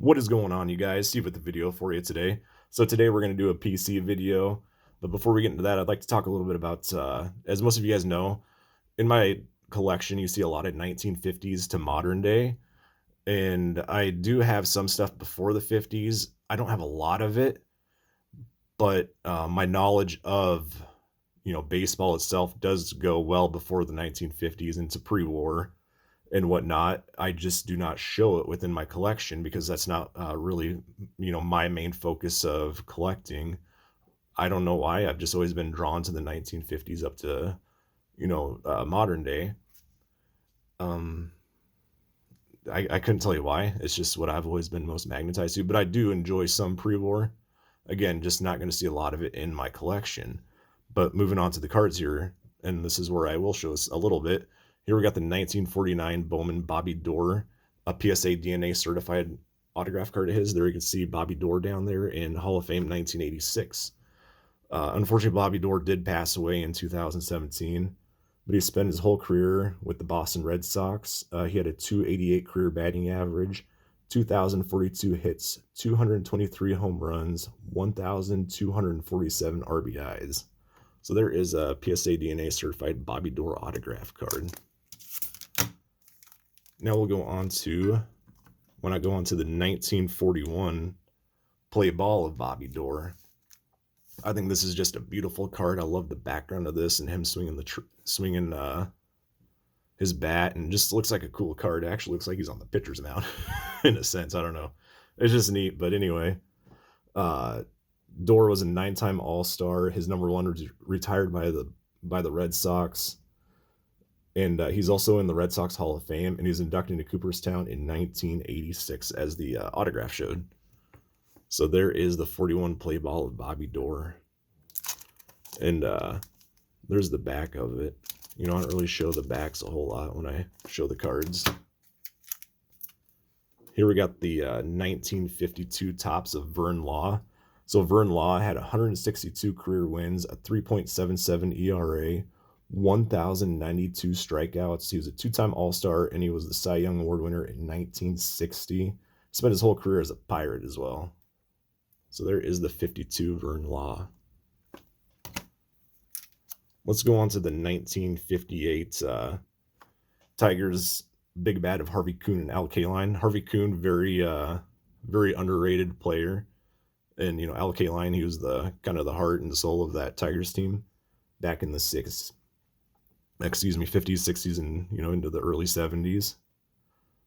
What is going on, you guys? Steve with the video for you today. So today we're going to do a PC video, but before we get into that, I'd like to talk a little bit about, as most of you guys know, in my collection, you see a lot of 1950s to modern day, and I do have some stuff before the 50s. I don't have a lot of it, but my knowledge of, baseball itself does go well before the 1950s into pre-war and whatnot. I just do not show it within my collection because that's not really, my main focus of collecting. I don't know why. I've just always been drawn to the 1950s up to, modern day. Um, I couldn't tell you why. It's just what I've always been most magnetized to. But I do enjoy some pre-war. Again, just not going to see a lot of it in my collection. But moving on to the cards here, and this is where I will show us a little bit. Here we got the 1949 Bowman Bobby Doerr, a PSA DNA certified autograph card of his. There you can see Bobby Doerr down there in Hall of Fame 1986. Unfortunately, Bobby Doerr did pass away in 2017, but he spent his whole career with the Boston Red Sox. He had a 288 career batting average, 2,042 hits, 223 home runs, 1,247 RBIs. So there is a PSA DNA certified Bobby Doerr autograph card. Now we'll go on to, when I go on to the 1941 play ball of Bobby Doerr. I think this is just a beautiful card. I love the background of this and him swinging his bat, and just looks like a cool card. It actually looks like he's on the pitcher's mound in a sense. I don't know. It's just neat. But anyway, Doerr was a 9-time All-Star. His number one was retired by the Red Sox. And he's also in the Red Sox Hall of Fame, and he was inducted into Cooperstown in 1986, as the autograph showed. So there is the 41 play ball of Bobby Doerr. And there's the back of it. I don't really show the backs a whole lot when I show the cards. Here we got the 1952 tops of Vern Law. So Vern Law had 162 career wins, a 3.77 ERA, 1,092 strikeouts. He was a 2-time All-Star, and he was the Cy Young Award winner in 1960. Spent his whole career as a Pirate as well. So there is the 52 Vern Law. Let's go on to the 1958 Tigers big bat of Harvey Kuhn and Al Kaline. Harvey Kuhn, very underrated player. And, Al Kaline, he was the kind of the heart and soul of that Tigers team back in the 50s, 60s, and, into the early 70s.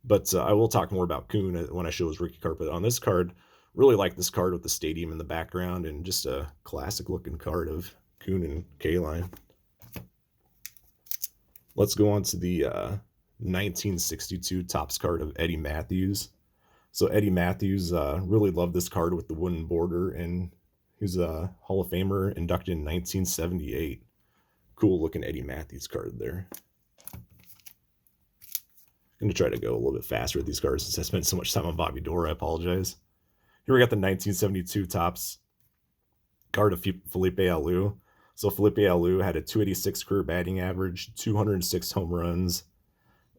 But I will talk more about Kuhn when I show his rookie card. But on this card, really like this card with the stadium in the background and just a classic looking card of Kuhn and Kaline. Let's go on to the 1962 Topps card of Eddie Mathews. So Eddie Mathews, really loved this card with the wooden border, and he's a Hall of Famer, inducted in 1978. Cool looking Eddie Mathews card there. I'm going to try to go a little bit faster with these cards since I spent so much time on Bobby Doerr. I apologize. Here we got the 1972 Topps card of Felipe Alou. So Felipe Alou had a 286 career batting average, 206 home runs,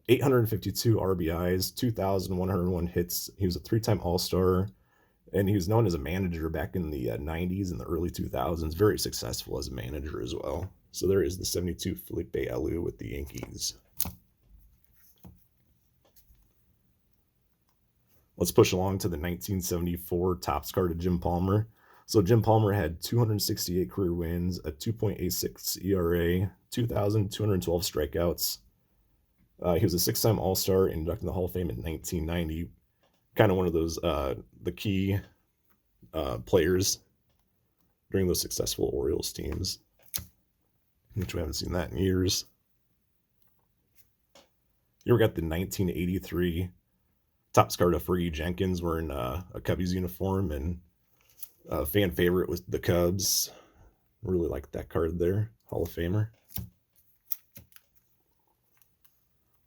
852 RBIs, 2,101 hits. He was a 3-time All-Star, and he was known as a manager back in the 90s and the early 2000s. Very successful as a manager as well. So there is the 72 Felipe Alou with the Yankees. Let's push along to the 1974 Topps card of Jim Palmer. So Jim Palmer had 268 career wins, a 2.86 ERA, 2,212 strikeouts. He was a 6-time All-Star, inducted in the Hall of Fame in 1990. Kind of one of those the key players during those successful Orioles teams, which we haven't seen that in years. Here we got the 1983 Topps card of Fergie Jenkins wearing a Cubbies uniform, and fan favorite with the Cubs. Really like that card there. Hall of Famer.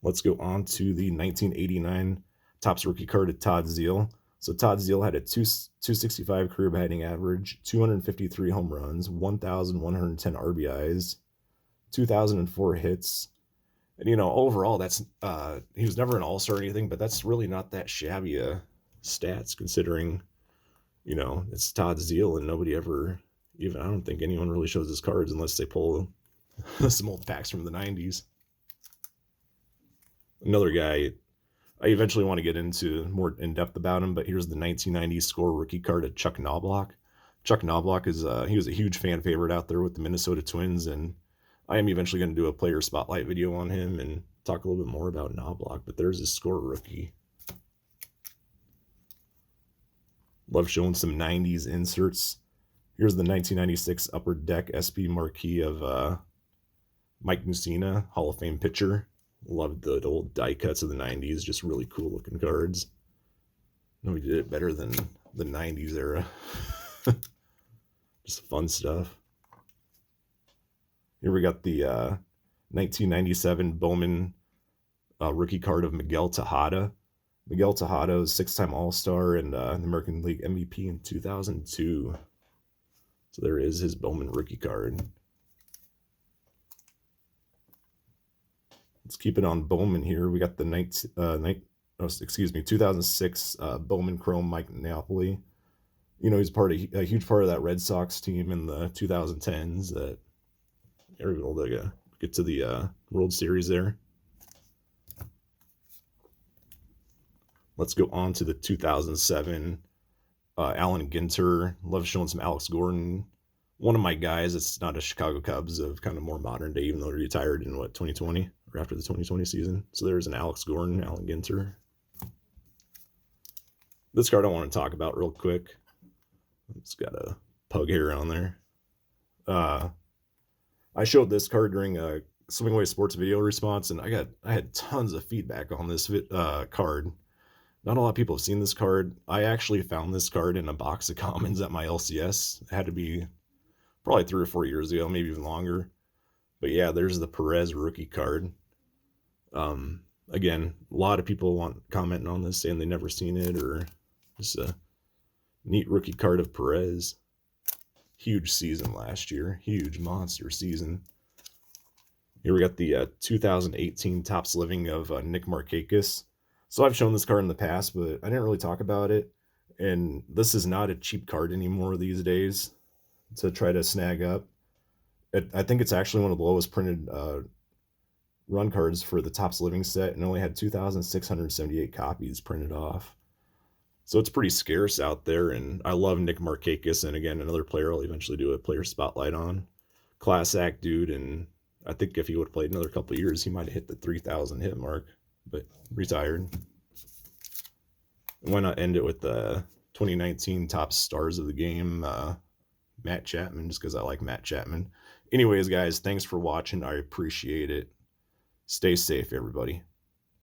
Let's go on to the 1989 Topps rookie card of Todd Zeile. So Todd Zeile had a 265 career batting average, 253 home runs, 1,110 RBIs, 2,004 hits. And, overall, that's he was never an all-star or anything, but that's really not that shabby a stats, considering, you know, it's Todd Zeile and nobody ever, even I don't think anyone really shows his cards unless they pull some old packs from the 90s. Another guy, I eventually want to get into more in depth about him, but here's the 1990 score rookie card of Chuck Knoblock. Chuck Knoblock is he was a huge fan favorite out there with the Minnesota Twins, and I am eventually going to do a player spotlight video on him and talk a little bit more about Knoblock. But there's his score rookie. Love showing some 90s inserts. Here's the 1996 Upper Deck SP marquee of Mike Mussina, Hall of Fame pitcher. Loved the old die cuts of the 90s, just really cool looking cards. Nobody did it better than the 90s era. Just fun stuff. Here we got the 1997 Bowman rookie card of Miguel Tejada. Miguel Tejada is 6-time All-Star and the American League MVP in 2002. So there is his Bowman rookie card. Let's keep it on Bowman here. We got the 2006 Bowman Chrome Mike Napoli. You know, he's a huge part of that Red Sox team in the 2010s that they were able to get to the World Series there. Let's go on to the 2007 Allen Ginter. Love showing some Alex Gordon. One of my guys, it's not a Chicago Cubs of kind of more modern day, even though he retired in 2020 or after the 2020 season. So there's an Alex Gordon, Allen Ginter. This card I want to talk about real quick. It's got a pug hair on there. I showed this card during a Swing Away Sports video response, and I had tons of feedback on this card. Not a lot of people have seen this card. I actually found this card in a box of commons at my LCS. It had to be probably 3 or 4 years ago, maybe even longer. But yeah, there's the Perez rookie card. Again, a lot of people commenting on this saying they never seen it, or just a neat rookie card of Perez. Huge season last year. Huge monster season. Here we got the 2018 Topps Living of Nick Markakis. So I've shown this card in the past, but I didn't really talk about it. And this is not a cheap card anymore these days to try to snag up. I think it's actually one of the lowest printed run cards for the Topps Living set, and only had 2,678 copies printed off. So it's pretty scarce out there, and I love Nick Markakis, and again, another player I'll eventually do a player spotlight on. Class act dude, and I think if he would have played another couple of years, he might have hit the 3,000 hit mark, but retired. Why not end it with the 2019 top stars of the game, Matt Chapman, just because I like Matt Chapman. Anyways, guys, thanks for watching. I appreciate it. Stay safe, everybody.